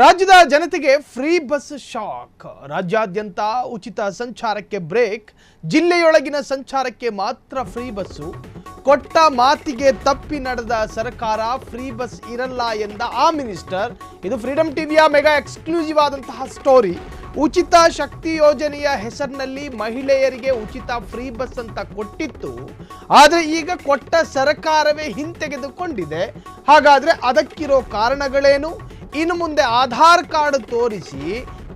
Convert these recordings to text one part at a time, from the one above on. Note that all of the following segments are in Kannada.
ರಾಜ್ಯದ ಜನತೆಗೆ ಫ್ರೀ ಬಸ್ ಶಾಕ್. ರಾಜ್ಯಾದ್ಯಂತ ಉಚಿತ ಸಂಚಾರಕ್ಕೆ ಬ್ರೇಕ್. ಜಿಲ್ಲೆಯೊಳಗಿನ ಸಂಚಾರಕ್ಕೆ ಮಾತ್ರ ಫ್ರೀ ಬಸ್ಸು. ಕೊಟ್ಟ ಮಾತಿಗೆ ತಪ್ಪಿ ನಡೆದ ಸರ್ಕಾರ. ಫ್ರೀ ಬಸ್ ಇರಲ್ಲ ಎಂದ ಆ ಮಿನಿಸ್ಟರ್. ಇದು ಫ್ರೀಡಂ ಟಿವಿಯ ಮೆಗಾ ಎಕ್ಸ್ಕ್ಲೂಸಿವ್ ಆದಂತಹ ಸ್ಟೋರಿ. ಉಚಿತ ಶಕ್ತಿ ಯೋಜನೆಯ ಹೆಸರಿನಲ್ಲಿ ಮಹಿಳೆಯರಿಗೆ ಉಚಿತ ಫ್ರೀ ಬಸ್ ಅಂತ ಕೊಟ್ಟಿತ್ತು. ಆದರೆ ಈಗ ಕೊಟ್ಟ ಸರ್ಕಾರವೇ ಹಿಂತೆಗೆದುಕೊಂಡಿದೆ. ಹಾಗಾದ್ರೆ ಅದಕ್ಕಿರೋ ಕಾರಣಗಳೇನು? ಇನ್ನು ಮುಂದೆ ಆಧಾರ್ ಕಾರ್ಡ್ ತೋರಿಸಿ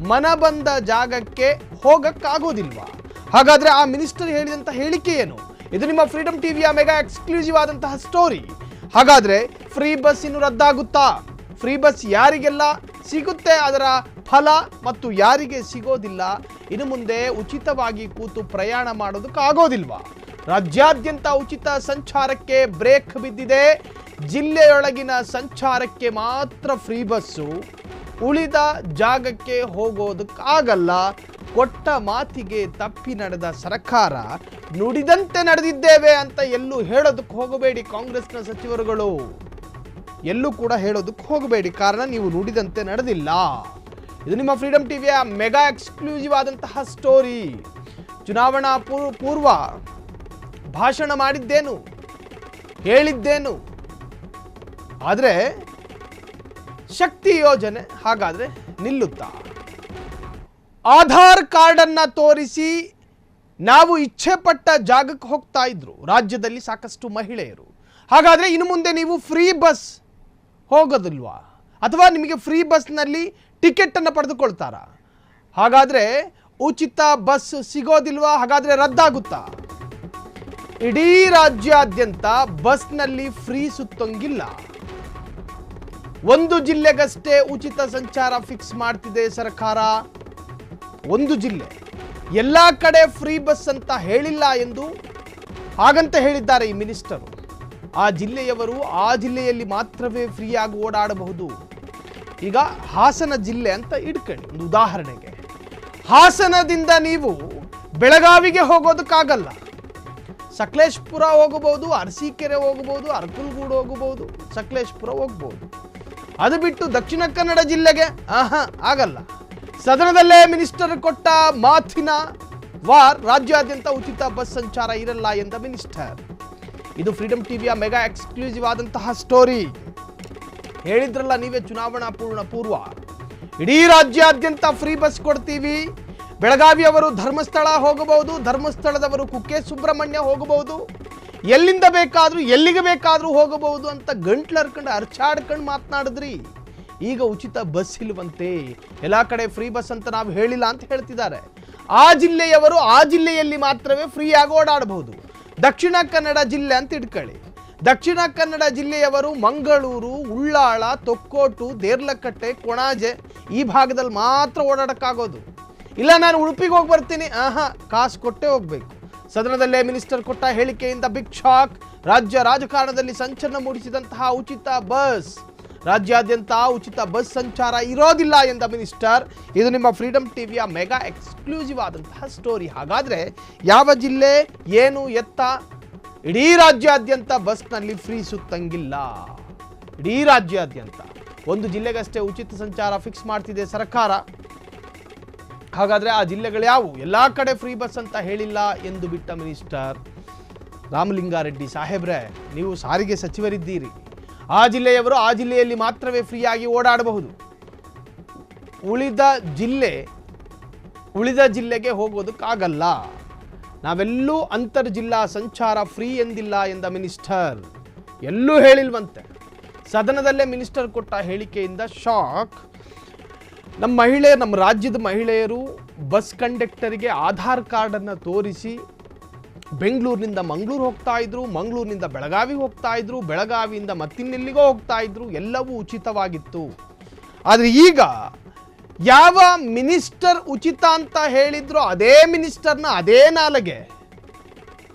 ಮನ ಬಂದ ಜಾಗಕ್ಕೆ ಹೋಗಕ್ಕಾಗೋದಿಲ್ವಾ? ಹಾಗಾದ್ರೆ ಆ ಮಿನಿಸ್ಟರ್ ಹೇಳಿದಂತ ಹೇಳಿಕೆ ಏನು? ಇದು ನಿಮ್ಮ ಫ್ರೀಡಂ ಟಿವಿಯ ಮೆಗಾ ಎಕ್ಸ್ಕ್ಲೂಸಿವ್ ಆದಂತಹ ಸ್ಟೋರಿ. ಹಾಗಾದ್ರೆ ಫ್ರೀ ಬಸ್ ಇನ್ನು ರದ್ದಾಗುತ್ತಾ? ಫ್ರೀ ಬಸ್ ಯಾರಿಗೆಲ್ಲ ಸಿಗುತ್ತೆ, ಅದರ ಫಲ ಮತ್ತು ಯಾರಿಗೆ ಸಿಗೋದಿಲ್ಲ? ಇನ್ನು ಮುಂದೆ ಉಚಿತವಾಗಿ ಕೂತು ಪ್ರಯಾಣ ಮಾಡೋದಕ್ಕಾಗೋದಿಲ್ವಾ? ರಾಜ್ಯಾದ್ಯಂತ ಉಚಿತ ಸಂಚಾರಕ್ಕೆ ಬ್ರೇಕ್ ಬಿದ್ದಿದೆ. ಜಿಲ್ಲೆಯೊಳಗಿನ ಸಂಚಾರಕ್ಕೆ ಮಾತ್ರ ಫ್ರೀ ಬಸ್ಸು. ಉಳಿದ ಜಾಗಕ್ಕೆ ಹೋಗೋದಕ್ಕಾಗಲ್ಲ. ಕೊಟ್ಟ ಮಾತಿಗೆ ತಪ್ಪಿ ನಡೆದ ಸರ್ಕಾರ. ನುಡಿದಂತೆ ನಡೆದಿದ್ದೇವೆ ಅಂತ ಎಲ್ಲೂ ಹೇಳೋದಕ್ಕೆ ಹೋಗಬೇಡಿ ಕಾಂಗ್ರೆಸ್ನ ಸಚಿವರುಗಳು. ಎಲ್ಲೂ ಕೂಡ ಹೇಳೋದಕ್ಕೆ ಹೋಗಬೇಡಿ, ಕಾರಣ ನೀವು ನುಡಿದಂತೆ ನಡೆದಿಲ್ಲ. ಇದು ನಿಮ್ಮ ಫ್ರೀಡಂ ಟಿವಿಯ ಮೆಗಾ ಎಕ್ಸ್ಕ್ಲೂಸಿವ್ ಆದಂತಹ ಸ್ಟೋರಿ. ಚುನಾವಣಾ ಪೂರ್ವ ಭಾಷಣ ಮಾಡಿದ್ದೇನು, ಹೇಳಿದ್ದೇನು, ಆದರೆ ಶಕ್ತಿ ಯೋಜನೆ ಹಾಗಾದ್ರೆ ನಿಲ್ಲುತ್ತಾ? ಆಧಾರ್ ಕಾರ್ಡ್ ಅನ್ನ ತೋರಿಸಿ ನಾವು ಇಚ್ಛೆ ಪಟ್ಟ ಜಾಗಕ್ಕೆ ಹೋಗ್ತಾ ಇದ್ರು ರಾಜ್ಯದಲ್ಲಿ ಸಾಕಷ್ಟು ಮಹಿಳೆಯರು. ಹಾಗಾದ್ರೆ ಇನ್ನು ಮುಂದೆ ನೀವು ಫ್ರೀ ಬಸ್ ಹೋಗೋದಿಲ್ವಾ? ಅಥವಾ ನಿಮಗೆ ಫ್ರೀ ಬಸ್ನಲ್ಲಿ ಟಿಕೆಟ್ ಅನ್ನು ಪಡೆದುಕೊಳ್ತಾರಾ? ಹಾಗಾದ್ರೆ ಉಚಿತ ಬಸ್ ಸಿಗೋದಿಲ್ವಾ? ಹಾಗಾದ್ರೆ ರದ್ದಾಗುತ್ತಾ? ಇಡೀ ರಾಜ್ಯಾದ್ಯಂತ ಬಸ್ನಲ್ಲಿ ಫ್ರೀ ಸುತ್ತಂಗಿಲ್ಲ. ಒಂದು ಜಿಲ್ಲೆಗಷ್ಟೇ ಉಚಿತ ಸಂಚಾರ ಫಿಕ್ಸ್ ಮಾಡ್ತಿದೆ ಸರ್ಕಾರ. ಒಂದು ಜಿಲ್ಲೆ, ಎಲ್ಲ ಕಡೆ ಫ್ರೀ ಬಸ್ ಅಂತ ಹೇಳಿಲ್ಲ ಎಂದು ಹಾಗಂತ ಹೇಳಿದ್ದಾರೆ ಈ ಮಿನಿಸ್ಟರು. ಆ ಜಿಲ್ಲೆಯವರು ಆ ಜಿಲ್ಲೆಯಲ್ಲಿ ಮಾತ್ರವೇ ಫ್ರೀಯಾಗಿ ಓಡಾಡಬಹುದು. ಈಗ ಹಾಸನ ಜಿಲ್ಲೆ ಅಂತ ಇಟ್ಕೊಳ್ಳಿ ಒಂದು ಉದಾಹರಣೆಗೆ. ಹಾಸನದಿಂದ ನೀವು ಬೆಳಗಾವಿಗೆ ಹೋಗೋದಕ್ಕಾಗಲ್ಲ. ಸಕಲೇಶಪುರ ಹೋಗಬಹುದು, ಅರಸೀಕೆರೆ ಹೋಗಬಹುದು, ಅರಕಲಗೂಡು ಹೋಗಬಹುದು, ಸಕಲೇಶಪುರ ಹೋಗಬಹುದು. ಅದು ಬಿಟ್ಟು ದಕ್ಷಿಣ ಕನ್ನಡ ಜಿಲ್ಲೆಗೆ ಆಗಲ್ಲ. ಸದನದಲ್ಲೇ ಮಿನಿಸ್ಟರ್ ಕೊಟ್ಟ ಮಾತಿನ ವಾರ್. ರಾಜ್ಯಾದ್ಯಂತ ಉಚಿತ ಬಸ್ ಸಂಚಾರ ಇರಲ್ಲ ಎಂದ ಮಿನಿಸ್ಟರ್. ಇದು ಫ್ರೀಡಂ ಟಿವಿಯ ಮೆಗಾ ಎಕ್ಸ್ಕ್ಲೂಸಿವ್ ಆದಂತಹ ಸ್ಟೋರಿ. ಹೇಳಿದ್ರಲ್ಲ ನೀವೇ ಚುನಾವಣಾ ಪೂರ್ವ ಇಡೀ ರಾಜ್ಯಾದ್ಯಂತ ಫ್ರೀ ಬಸ್ ಕೊಡ್ತೀವಿ. ಬೆಳಗಾವಿಯವರು ಧರ್ಮಸ್ಥಳ ಹೋಗಬಹುದು, ಧರ್ಮಸ್ಥಳದವರು ಕುಕ್ಕೆ ಸುಬ್ರಹ್ಮಣ್ಯ ಹೋಗಬಹುದು, ಎಲ್ಲಿಂದ ಬೇಕಾದ್ರೂ ಎಲ್ಲಿಗೆ ಬೇಕಾದ್ರೂ ಹೋಗಬಹುದು ಅಂತ ಗಂಟ್ಲರ್ಕೊಂಡು ಅರ್ಚಾಡ್ಕೊಂಡು ಮಾತನಾಡಿದ್ರಿ. ಈಗ ಉಚಿತ ಬಸ್ ಇಲ್ವಂತೆ, ಎಲ್ಲ ಕಡೆ ಫ್ರೀ ಬಸ್ ಅಂತ ನಾವು ಹೇಳಿಲ್ಲ ಅಂತ ಹೇಳ್ತಿದ್ದಾರೆ. ಆ ಜಿಲ್ಲೆಯವರು ಆ ಜಿಲ್ಲೆಯಲ್ಲಿ ಮಾತ್ರವೇ ಫ್ರೀಯಾಗಿ ಓಡಾಡಬಹುದು. ದಕ್ಷಿಣ ಕನ್ನಡ ಜಿಲ್ಲೆ ಅಂತ ಇಟ್ಕೊಳ್ಳಿ. ದಕ್ಷಿಣ ಕನ್ನಡ ಜಿಲ್ಲೆಯವರು ಮಂಗಳೂರು, ಉಳ್ಳಾಳ, ತೊಕ್ಕೋಟು, ದೇರ್ಲಕಟ್ಟೆ, ಕೊಣಾಜೆ ಈ ಭಾಗದಲ್ಲಿ ಮಾತ್ರ ಓಡಾಡಕ್ಕಾಗೋದು. ಇಲ್ಲ ನಾನು ಉಡುಪಿಗೆ ಹೋಗಿ ಬರ್ತೀನಿ, ಕಾಸು ಕೊಟ್ಟೆ ಹೋಗ್ಬೇಕು. ಸದನದಲ್ಲೇ ಮಿನಿಸ್ಟರ್ ಕೊಟ್ಟ ಹೇಳಿಕೆಯಿಂದ ಬಿಗ್ ಶಾಕ್. ರಾಜ್ಯ ರಾಜಕಾರಣದಲ್ಲಿ ಸಂಚಲನ ಮೂಡಿಸಿದಂತಹ ಉಚಿತ ಬಸ್. ರಾಜ್ಯಾದ್ಯಂತ ಉಚಿತ ಬಸ್ ಸಂಚಾರ ಇರೋದಿಲ್ಲ ಎಂದ ಮಿನಿಸ್ಟರ್. ಇದು ನಿಮ್ಮ ಫ್ರೀಡಂ ಟಿವಿಯ ಮೆಗಾ ಎಕ್ಸ್ಕ್ಲೂಸಿವ್ ಆದಂತಹ ಸ್ಟೋರಿ. ಹಾಗಾದ್ರೆ ಯಾವ ಜಿಲ್ಲೆ, ಏನು, ಎತ್ತ? ಇಡೀ ರಾಜ್ಯಾದ್ಯಂತ ಬಸ್ನಲ್ಲಿ ಫ್ರೀ ಸುತ್ತಂಗಿಲ್ಲ. ಇಡೀ ರಾಜ್ಯಾದ್ಯಂತ ಒಂದು ಜಿಲ್ಲೆಗಷ್ಟೇ ಉಚಿತ ಸಂಚಾರ ಫಿಕ್ಸ್ ಮಾಡ್ತಿದೆ ಸರ್ಕಾರ. ಹಾಗಾದ್ರೆ ಆ ಜಿಲ್ಲೆಗಳು ಯಾವುವು? ಎಲ್ಲ ಕಡೆ ಫ್ರೀ ಬಸ್ ಅಂತ ಹೇಳಿಲ್ಲ ಎಂದು ಬಿಟ್ಟ ಮಿನಿಸ್ಟರ್. ರಾಮಲಿಂಗಾರೆಡ್ಡಿ ಸಾಹೇಬ್ರೆ, ನೀವು ಸಾರಿಗೆ ಸಚಿವರಿದ್ದೀರಿ. ಆ ಜಿಲ್ಲೆಯವರು ಆ ಜಿಲ್ಲೆಯಲ್ಲಿ ಮಾತ್ರವೇ ಫ್ರೀಯಾಗಿ ಓಡಾಡಬಹುದು. ಉಳಿದ ಜಿಲ್ಲೆಗೆ ಹೋಗೋದಕ್ಕಾಗಲ್ಲ. ನಾವೆಲ್ಲೂ ಅಂತರ್ ಜಿಲ್ಲಾ ಸಂಚಾರ ಫ್ರೀ ಎಂದಿಲ್ಲ ಎಂದ ಮಿನಿಸ್ಟರ್. ಎಲ್ಲೂ ಹೇಳಿಲ್ವಂತೆ. ಸದನದಲ್ಲೇ ಮಿನಿಸ್ಟರ್ ಕೊಟ್ಟ ಹೇಳಿಕೆಯಿಂದ ಶಾಕ್. ನಮ್ಮ ರಾಜ್ಯದ ಮಹಿಳೆಯರು ಬಸ್ ಕಂಡಕ್ಟರ್ಗೆ ಆಧಾರ್ ಕಾರ್ಡನ್ನು ತೋರಿಸಿ ಬೆಂಗಳೂರಿನಿಂದ ಮಂಗಳೂರು ಹೋಗ್ತಾ ಇದ್ರು, ಮಂಗಳೂರಿನಿಂದ ಬೆಳಗಾವಿಗೆ ಹೋಗ್ತಾ ಇದ್ರು, ಬೆಳಗಾವಿಯಿಂದ ಮತ್ತಿನ್ನೆಲ್ಲಿಗೋ ಹೋಗ್ತಾ ಇದ್ರು. ಎಲ್ಲವೂ ಉಚಿತವಾಗಿತ್ತು. ಆದರೆ ಈಗ ಯಾವ ಮಿನಿಸ್ಟರ್ ಉಚಿತ ಅಂತ ಹೇಳಿದ್ರು ಅದೇ ಮಿನಿಸ್ಟರ್ನ ಅದೇ ನಾಲಿಗೆ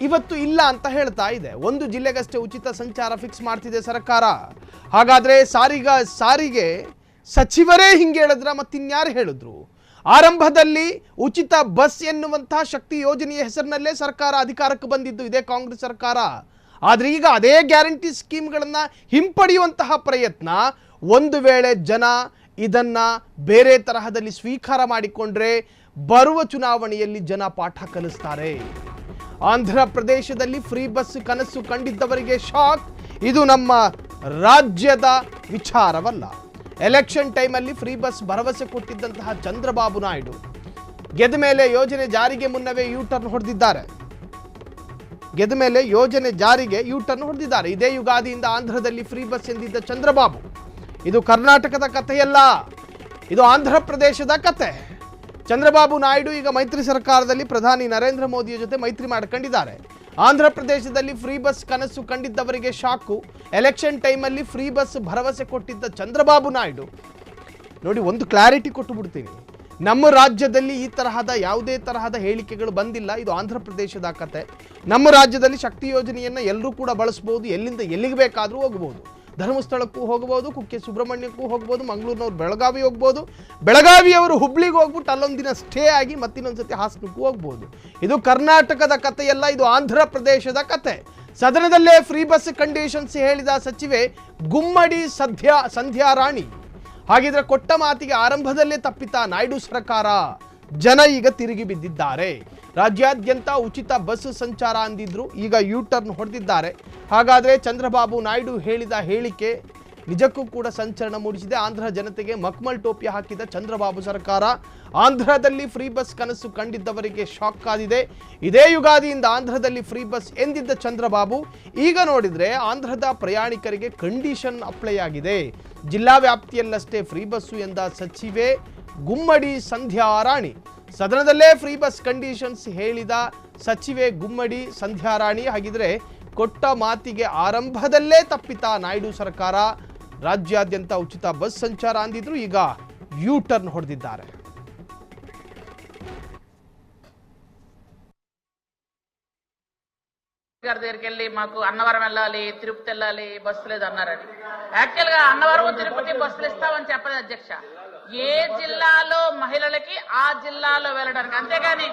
ಇವತ್ತು ಇಲ್ಲ ಅಂತ ಹೇಳ್ತಾ ಇದೆ. ಒಂದು ಜಿಲ್ಲೆಗಷ್ಟೇ ಉಚಿತ ಸಂಚಾರ ಫಿಕ್ಸ್ ಮಾಡ್ತಿದೆ ಸರ್ಕಾರ. ಹಾಗಾದ್ರೆ ಸಾರಿಗೆ ಸಚಿವರೇ ಹಿಂಗೆ ಹೇಳಿದ್ರ ಮತ್ತಿನ್ಯಾರು ಹೇಳಿದ್ರು? ಆರಂಭದಲ್ಲಿ ಉಚಿತ ಬಸ್ ಎನ್ನುವಂತಹ ಶಕ್ತಿ ಯೋಜನೆಯ ಹೆಸರಿನಲ್ಲೇ ಸರ್ಕಾರ ಅಧಿಕಾರಕ್ಕೆ ಬಂದಿದ್ದು ಇದೇ ಕಾಂಗ್ರೆಸ್ ಸರ್ಕಾರ. ಆದರೆ ಈಗ ಅದೇ ಗ್ಯಾರಂಟಿ ಸ್ಕೀಮ್ಗಳನ್ನು ಹಿಂಪಡೆಯುವಂತಹ ಪ್ರಯತ್ನ. ಒಂದು ವೇಳೆ ಜನ ಇದನ್ನ ಬೇರೆ ತರಹದಲ್ಲಿ ಸ್ವೀಕಾರ ಮಾಡಿಕೊಂಡ್ರೆ ಬರುವ ಚುನಾವಣೆಯಲ್ಲಿ ಜನ ಪಾಠ ಕಲಿಸ್ತಾರೆ. ಆಂಧ್ರ ಪ್ರದೇಶದಲ್ಲಿ ಫ್ರೀ ಬಸ್ ಕನಸು ಕಂಡಿದ್ದವರಿಗೆ ಶಾಕ್. ಇದು ನಮ್ಮ ರಾಜ್ಯದ ವಿಚಾರವಲ್ಲ. ಎಲೆಕ್ಷನ್ ಟೈಮಲ್ಲಿ ಫ್ರೀ ಬಸ್ ಭರವಸೆ ಕೊಟ್ಟಿದ್ದಂತಹ ಚಂದ್ರಬಾಬು ನಾಯ್ಡು ಗೆದ್ದ ಮೇಲೆ ಯೋಜನೆ ಜಾರಿಗೆ ಮುನ್ನವೇ ಯೂಟರ್ನ್ ಹೊಡೆದಿದ್ದಾರೆ. ಇದೇ ಯುಗಾದಿಯಿಂದ ಆಂಧ್ರದಲ್ಲಿ ಫ್ರೀ ಬಸ್ ಎಂದಿದ್ದ ಚಂದ್ರಬಾಬು ಇದು ಕರ್ನಾಟಕದ ಕಥೆಯಲ್ಲ, ಇದು ಆಂಧ್ರ ಪ್ರದೇಶದ ಕತೆ. ಚಂದ್ರಬಾಬು ನಾಯ್ಡು ಈಗ ಮೈತ್ರಿ ಸರ್ಕಾರದಲ್ಲಿ ಪ್ರಧಾನಿ ನರೇಂದ್ರ ಮೋದಿಯ ಜೊತೆ ಮೈತ್ರಿ ಮಾಡ್ಕೊಂಡಿದ್ದಾರೆ. ಆಂಧ್ರ ಪ್ರದೇಶದಲ್ಲಿ ಫ್ರೀ ಬಸ್ ಕನಸು ಕಂಡಿದ್ದವರಿಗೆ ಶಾಕು. ಎಲೆಕ್ಷನ್ ಟೈಮಲ್ಲಿ ಫ್ರೀ ಬಸ್ ಭರವಸೆ ಕೊಟ್ಟಿದ್ದ ಚಂದ್ರಬಾಬು ನಾಯ್ಡು ನೋಡಿ, ಒಂದು ಕ್ಲಾರಿಟಿ ಕೊಟ್ಟು ಬಿಡ್ತೀನಿ, ನಮ್ಮ ರಾಜ್ಯದಲ್ಲಿ ಈ ತರಹದ ಯಾವುದೇ ತರಹದ ಹೇಳಿಕೆಗಳು ಬಂದಿಲ್ಲ. ಇದು ಆಂಧ್ರ ಪ್ರದೇಶದ ಕತೆ. ನಮ್ಮ ರಾಜ್ಯದಲ್ಲಿ ಶಕ್ತಿ ಯೋಜನೆಯನ್ನು ಎಲ್ಲರೂ ಕೂಡ ಬಳಸಬಹುದು, ಎಲ್ಲಿಂದ ಎಲ್ಲಿಗೆ ಬೇಕಾದರೂ ಹೋಗಬಹುದು. ಧರ್ಮಸ್ಥಳಕ್ಕೂ ಹೋಗಬಹುದು, ಕುಕ್ಕೆ ಸುಬ್ರಹ್ಮಣ್ಯಕ್ಕೂ ಹೋಗ್ಬೋದು, ಮಂಗಳೂರಿನವ್ರು ಬೆಳಗಾವಿ ಹೋಗ್ಬೋದು, ಬೆಳಗಾವಿಯವರು ಹುಬ್ಳಿಗೆ ಹೋಗ್ಬಿಟ್ಟು ಅಲ್ಲೊಂದು ದಿನ ಸ್ಟೇ ಆಗಿ ಮತ್ತಿನ್ನೊಂದ್ಸತಿ ಹಾಸನಕ್ಕೂ ಹೋಗ್ಬೋದು. ಇದು ಕರ್ನಾಟಕದ ಕಥೆಯಲ್ಲ, ಇದು ಆಂಧ್ರ ಪ್ರದೇಶದ ಕತೆ. ಸದನದಲ್ಲೇ ಫ್ರೀ ಬಸ್ ಕಂಡೀಷನ್ಸ್ ಹೇಳಿದ ಸಚಿವೆ ಗುಮ್ಮಡಿ ಸಂಧ್ಯಾ ರಾಣಿ. ಹಾಗಿದ್ರೆ ಕೊಟ್ಟ ಮಾತಿಗೆ ಆರಂಭದಲ್ಲೇ ತಪ್ಪಿತ ನಾಯ್ಡು ಸರ್ಕಾರ? ಜನ ಈಗ ತಿರುಗಿ ಬಿದ್ದಿದ್ದಾರೆ. ರಾಜ್ಯಾದ್ಯಂತ ಉಚಿತ ಬಸ್ ಸಂಚಾರ ಅಂದಿದ್ರು, ಈಗ ಯೂಟರ್ನ್ ಹೊಡೆದಿದ್ದಾರೆ. ಹಾಗಾದರೆ ಚಂದ್ರಬಾಬು ನಾಯ್ಡು ಹೇಳಿದ ಹೇಳಿಕೆ ನಿಜಕ್ಕೂ ಕೂಡ ಸಂಚಲನ ಮೂಡಿಸಿದೆ. ಆಂಧ್ರ ಜನತೆಗೆ ಮಕ್ಮಲ್ ಟೋಪಿ ಹಾಕಿದ ಚಂದ್ರಬಾಬು ಸರ್ಕಾರ. ಆಂಧ್ರದಲ್ಲಿ ಫ್ರೀ ಬಸ್ ಕನಸು ಕಂಡಿದ್ದವರಿಗೆ ಶಾಕ್ ಆದಿದೆ. ಇದೇ ಯುಗಾದಿಯಿಂದ ಆಂಧ್ರದಲ್ಲಿ ಫ್ರೀ ಬಸ್ ಎಂದಿದ್ದ ಚಂದ್ರಬಾಬು ಈಗ ನೋಡಿದರೆ ಆಂಧ್ರದ ಪ್ರಯಾಣಿಕರಿಗೆ ಕಂಡೀಷನ್ ಅಪ್ಲೈ ಆಗಿದೆ. ಜಿಲ್ಲಾ ವ್ಯಾಪ್ತಿಯಲ್ಲಷ್ಟೇ ಫ್ರೀ ಬಸ್ಸು ಎಂದ ಸಚಿವೆ ಗುಮ್ಮಡಿ ಸಂಧ್ಯಾ ರಾಣಿ. ಸದನದಲ್ಲೇ ಫ್ರೀ ಬಸ್ ಕಂಡೀಷನ್ಸ್ ಹೇಳಿದ ಸಚಿವೆ ಗುಮ್ಮಡಿ ಸಂಧ್ಯಾ ರಾಣಿ. ಹಾಗಿದ್ರೆ ಕೊಟ್ಟ ಮಾತಿಗೆ ಆರಂಭದಲ್ಲೇ ತಪ್ಪಿತ ನಾಯ್ಡು ಸರ್ಕಾರ? ರಾಜ್ಯಾದ್ಯಂತ ಉಚಿತ ಬಸ್ ಸಂಚಾರ ಅಂದಿದ್ರು, ಈಗ ಯೂ ಟರ್ನ್ ಹೊಡೆದಿದ್ದಾರೆ. దగ్గరికి వెళ్ళి మాకు అన్నవరం వెళ్ళాలి, తిరుపతి వెళ్ళాలి, బస్సు లేదు అన్నారని. యాక్చువల్ గా అన్నవరం తిరుపతి బస్సులు ఇస్తామని చెప్పలేదు అధ్యక్ష. ఏ జిల్లాలో మహిళలకి ఆ జిల్లాలో వెళ్ళడానికి, అంతేగాని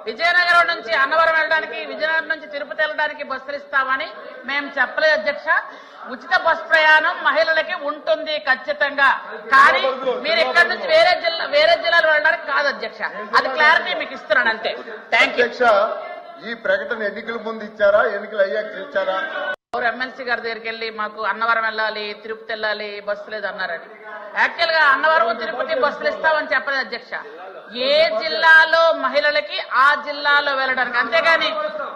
విజయనగరం నుంచి అన్నవరం వెళ్ళడానికి, విజయనగరం నుంచి తిరుపతి వెళ్ళడానికి బస్సులు ఇస్తామని మేము చెప్పలేదు అధ్యక్ష. ఉచిత బస్ ప్రయాణం మహిళలకి ఉంటుంది ఖచ్చితంగా, కానీ మీరు ఇక్కడ నుంచి వేరే జిల్లాలో వెళ్ళడానికి కాదు అధ్యక్ష. అది క్లారిటీ మీకు ఇస్తున్నాను అంతే. Thank you. ఈ ప్రకటన ఎన్నికల ముందు ఇచ్చారా, ఎన్నికలు అయ్యాక ఇచ్చారా? ఎమ్మెల్సీ గారి దగ్గరికి వెళ్ళి మాకు అన్నవరం వెళ్ళాలి, తిరుపతి వెళ్ళాలి, బస్సు లేదు అన్నారని. యాక్చువల్ గా అన్నవరం తిరుపతి బస్సులు ఇస్తామని చెప్పలేదు అధ్యక్ష. ఏ జిల్లాలో మహిళలకి ఆ జిల్లాలో వెళ్ళడానికి, అంతేగాని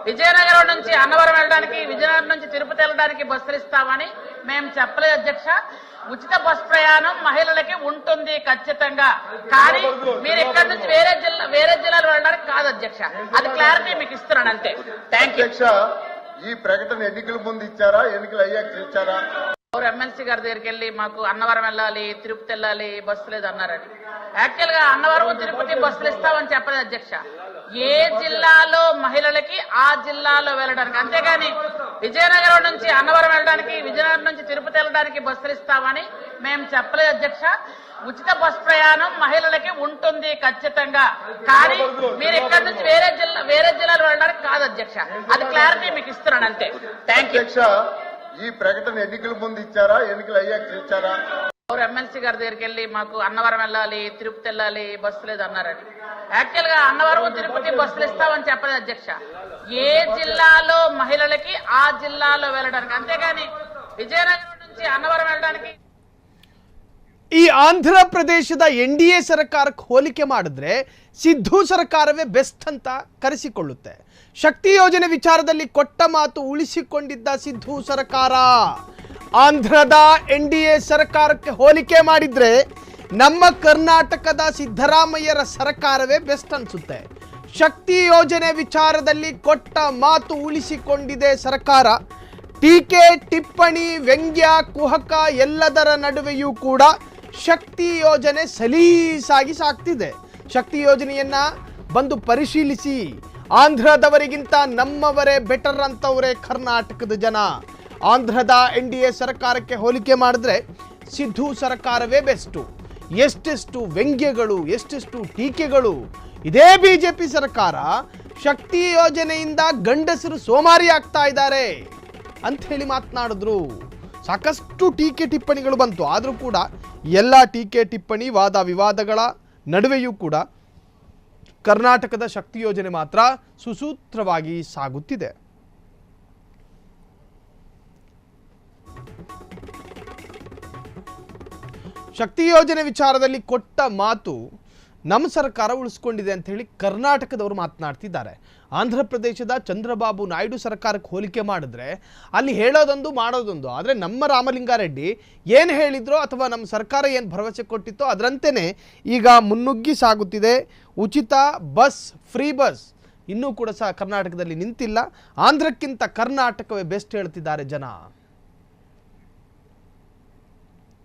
విజయనగరం నుంచి అన్నవరం వెళ్ళడానికి, విజయనగరం నుంచి తిరుపతి వెళ్ళడానికి బస్సులు ఇస్తామని మేము చెప్పలేదు అధ్యక్ష. ఉచిత బస్ ప్రయాణం మహిళలకి ఉంటుంది ఖచ్చితంగా, కానీ మీరు ఇక్కడ నుంచి వేరే జిల్లాలో వెళ్ళడానికి కాదు అధ్యక్ష. అది క్లారిటీ మీకు ఇస్తున్నాను అంతే. Thank you. ఈ ప్రకటన ఎన్నికల ముందు ఇచ్చారా, ఎన్నికలు అయ్యాక ఇచ్చారా? ఎమ్మెల్సీ గారి దగ్గరికి వెళ్ళి మాకు అన్నవరం వెళ్ళాలి, తిరుపతి వెళ్ళాలి, బస్సు లేదు అన్నారని. యాక్చువల్ గా అన్నవరం తిరుపతి బస్సులు ఇస్తామని చెప్పలేదు అధ్యక్ష. ఏ జిల్లాలో మహిళలకి ఆ జిల్లాలో వెళ్ళడానికి, అంతేగాని విజయనగరం నుంచి అన్నవరం వెళ్ళడానికి, విజయనగరం నుంచి తిరుపతి వెళ్ళడానికి బస్సులు ఇస్తామని మేము చెప్పలేదు అధ్యక్ష. ఉచిత బస్ ప్రయాణం మహిళలకి ఉంటుంది ఖచ్చితంగా, కానీ మీరు ఇక్కడ నుంచి వేరే జిల్లాలో వెళ్ళడానికి కాదు అధ్యక్ష. అది క్లారిటీ మీకు ఇస్తున్నాను అంతే. Thank you. ఈ ప్రకటన ఎన్నికల ముందు ఇచ్చారా, ఎన్నికలు అయ్యాక ఇచ్చారా? ఎమ్మెల్సీ గారి దగ్గరికి వెళ్ళి మాకు అన్నవరం వెళ్ళాలి, తిరుపతి వెళ్ళాలి, బస్సు లేదు అన్నారని. యాక్చువల్ గా అన్నవరం తిరుపతి బస్సులు ఇస్తామని చెప్పలేదు అధ్యక్ష. ఏ జిల్లాలో మహిళలకి ఆ జిల్లాలో వెళ్ళడానికి, అంతేగాని విజయనగరం నుంచి అన్నవరం వెళ్ళడానికి. ಈ ಆಂಧ್ರ ಪ್ರದೇಶದ NDA ಸರ್ಕಾರಕ್ಕೆ ಹೋಲಿಕೆ ಮಾಡಿದ್ರೆ ಸಿದ್ದು ಸರ್ಕಾರವೇ ಬೆಸ್ಟ್ ಅಂತ ಕರೆಸಿಕೊಳ್ಳುತ್ತೆ. ಶಕ್ತಿ ಯೋಜನೆ ವಿಚಾರದಲ್ಲಿ ಕೊಟ್ಟ ಮಾತು ಉಳಿಸಿಕೊಂಡಿದ್ದ ಸಿದ್ದು ಸರ್ಕಾರ ಆಂಧ್ರದ NDA ಸರ್ಕಾರಕ್ಕೆ ಹೋಲಿಕೆ ಮಾಡಿದ್ರೆ ನಮ್ಮ ಕರ್ನಾಟಕದ ಸಿದ್ದರಾಮಯ್ಯರ ಸರ್ಕಾರವೇ ಬೆಸ್ಟ್ ಅನ್ಸುತ್ತೆ. ಶಕ್ತಿ ಯೋಜನೆ ವಿಚಾರದಲ್ಲಿ ಕೊಟ್ಟ ಮಾತು ಉಳಿಸಿಕೊಂಡಿದೆ ಸರ್ಕಾರ. ಟೀಕೆ, ಟಿಪ್ಪಣಿ, ವ್ಯಂಗ್ಯ, ಕುಹಕ ಎಲ್ಲದರ ನಡುವೆಯೂ ಕೂಡ ಶಕ್ತಿ ಯೋಜನೆ ಸಲೀಸಾಗಿ ಸಾಗ್ತಿದೆ. ಶಕ್ತಿ ಯೋಜನೆಯನ್ನ ಬಂದು ಪರಿಶೀಲಿಸಿ, ಆಂಧ್ರದವರಿಗಿಂತ ನಮ್ಮವರೇ ಬೆಟರ್ ಅಂತವರೇ ಕರ್ನಾಟಕದ ಜನ. ಆಂಧ್ರದ NDA ಸರ್ಕಾರಕ್ಕೆ ಹೋಲಿಕೆ ಮಾಡಿದ್ರೆ ಸಿದ್ದು ಸರ್ಕಾರವೇ ಬೆಸ್ಟು. ಎಷ್ಟೆಷ್ಟು ವ್ಯಂಗ್ಯಗಳು, ಎಷ್ಟೆಷ್ಟು ಟೀಕೆಗಳು. ಇದೇ BJP ಸರ್ಕಾರ ಶಕ್ತಿ ಯೋಜನೆಯಿಂದ ಗಂಡಸರು ಸೋಮಾರಿ ಆಗ್ತಾ ಇದ್ದಾರೆ ಅಂತ ಹೇಳಿ ಮಾತನಾಡಿದ್ರು. ಸಾಕಷ್ಟು ಟೀಕೆ ಟಿಪ್ಪಣಿಗಳು ಬಂತು. ಆದರೂ ಕೂಡ ಎಲ್ಲ ಟೀಕೆ ಟಿಪ್ಪಣಿ ವಾದ ವಿವಾದಗಳ ನಡುವೆಯೂ ಕೂಡ ಕರ್ನಾಟಕದ ಶಕ್ತಿ ಯೋಜನೆ ಮಾತ್ರ ಸುಸೂತ್ರವಾಗಿ ಸಾಗುತ್ತಿದೆ. ಶಕ್ತಿ ಯೋಜನೆ ವಿಚಾರದಲ್ಲಿ ಕೊಟ್ಟ ಮಾತು ನಮ್ಮ ಸರ್ಕಾರ ಉಳಿಸ್ಕೊಂಡಿದೆ ಅಂತ ಹೇಳಿ ಕರ್ನಾಟಕದವರು ಮಾತನಾಡ್ತಿದ್ದಾರೆ. ಆಂಧ್ರ ಪ್ರದೇಶದ ಚಂದ್ರಬಾಬು ನಾಯ್ಡು ಸರ್ಕಾರಕ್ಕೆ ಹೋಲಿಕೆ ಮಾಡಿದ್ರೆ ಅಲ್ಲಿ ಹೇಳೋದೊಂದು ಮಾಡೋದೊಂದು. ಆದರೆ ನಮ್ಮ ರಾಮಲಿಂಗಾರೆಡ್ಡಿ ಏನು ಹೇಳಿದ್ರೋ ಅಥವಾ ನಮ್ಮ ಸರ್ಕಾರ ಏನು ಭರವಸೆ ಕೊಟ್ಟಿತ್ತೋ ಅದರಂತೆಯೇ ಈಗ ಮುನ್ನುಗ್ಗಿ ಸಾಗುತ್ತಿದೆ. ಉಚಿತ ಬಸ್, ಫ್ರೀ ಬಸ್ ಇನ್ನೂ ಕೂಡ ಕರ್ನಾಟಕದಲ್ಲಿ ನಿಂತಿಲ್ಲ. ಆಂಧ್ರಕ್ಕಿಂತ ಕರ್ನಾಟಕವೇ ಬೆಸ್ಟ್ ಹೇಳ್ತಿದ್ದಾರೆ ಜನ.